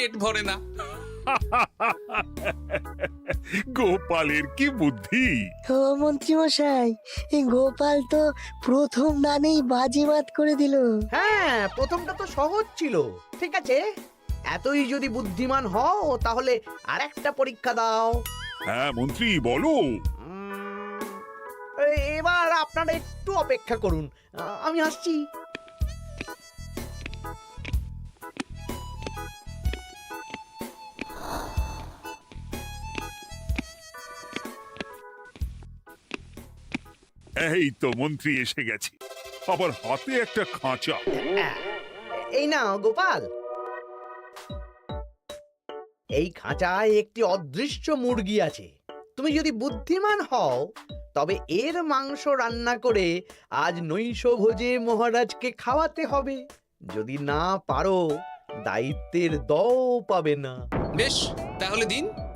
পেট ভরে না। গোপালের কি বুদ্ধি! ও মন্ত্রী মশাই, এই গোপাল তো প্রথম দানেই বাজিমাত করে দিল। হ্যাঁ, প্রথমটা তো সহজ ছিল। ঠিক আছে, এতই যদি বুদ্ধিমান হও তাহলে আরেকটা পরীক্ষা দাও। হ্যাঁ মন্ত্রী, বলো। এবার আপনারা একটু অপেক্ষা করুন, আমি আসছি। এই তো মন্ত্রী এসে গেছে, আবার হাতে একটা খাঁচা। এই নাও গোপাল, এই খাঁচায় একটি অদৃশ্য মুরগি আছে। তুমি যদি বুদ্ধিমান হও তবে এর মাংস রান্না করে আজ নৈশভোজে মহারাজকে খাওয়াতে হবে। যদি না পারো দায়িত্বের দও পাবে না। বেশ, তাহলে দিন,